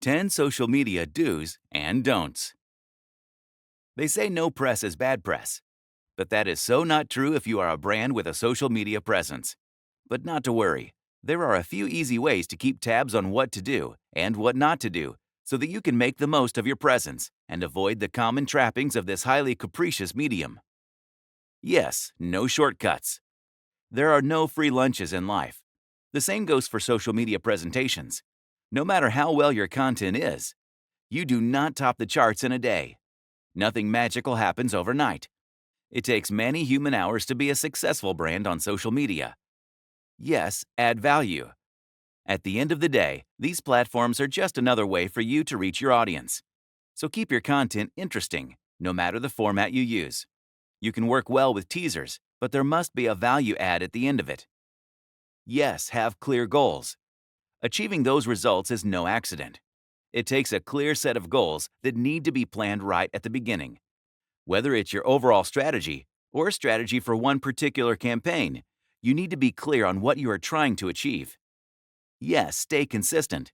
10 social media do's and don'ts. They say no press is bad press, but that is so not true if you are a brand with a social media presence. But not to worry, there are a few easy ways to keep tabs on what to do and what not to do so that you can make the most of your presence and avoid the common trappings of this highly capricious medium. Yes, no shortcuts. There are no free lunches in life. The same goes for social media presentations. No matter how well your content is, you do not top the charts in a day. Nothing magical happens overnight. It takes many human hours to be a successful brand on social media. Yes, add value. At the end of the day, these platforms are just another way for you to reach your audience. So keep your content interesting, no matter the format you use. You can work well with teasers, but there must be a value add at the end of it. Yes, have clear goals. Achieving those results is no accident. It takes a clear set of goals that need to be planned right at the beginning. Whether it's your overall strategy or a strategy for one particular campaign, you need to be clear on what you are trying to achieve. Yes, stay consistent.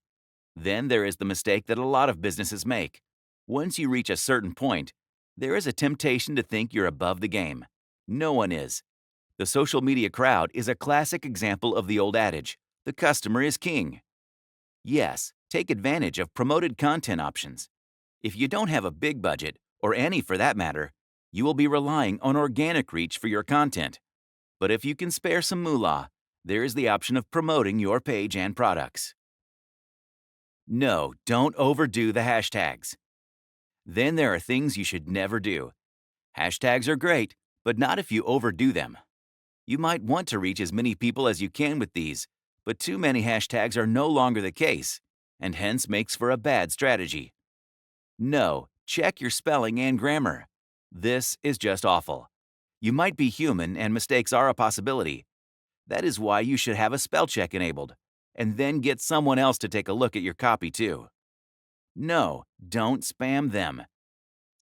Then there is the mistake that a lot of businesses make. Once you reach a certain point, there is a temptation to think you're above the game. No one is. The social media crowd is a classic example of the old adage, the customer is king. Yes, take advantage of promoted content options. If you don't have a big budget, or any for that matter, you will be relying on organic reach for your content. But if you can spare some moolah, there is the option of promoting your page and products. No, don't overdo the hashtags. Then there are things you should never do. Hashtags are great, but not if you overdo them. You might want to reach as many people as you can with these, but too many hashtags are no longer the case, and hence makes for a bad strategy. No, check your spelling and grammar. This is just awful. You might be human and mistakes are a possibility. That is why you should have a spell check enabled, and then get someone else to take a look at your copy too. No, don't spam them.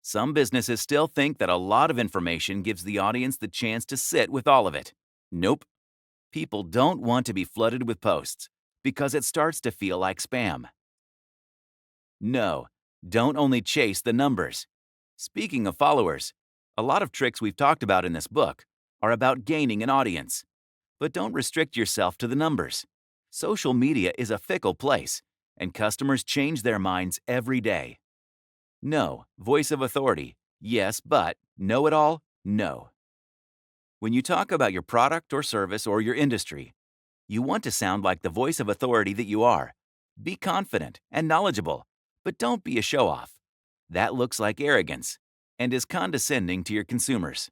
Some businesses still think that a lot of information gives the audience the chance to sit with all of it. Nope. People don't want to be flooded with posts because it starts to feel like spam. No, don't only chase the numbers. Speaking of followers, a lot of tricks we've talked about in this book are about gaining an audience. But don't restrict yourself to the numbers. Social media is a fickle place, and customers change their minds every day. No, voice of authority, yes, but know it all, no. When you talk about your product or service or your industry, you want to sound like the voice of authority that you are. Be confident and knowledgeable, but don't be a show-off. That looks like arrogance and is condescending to your consumers.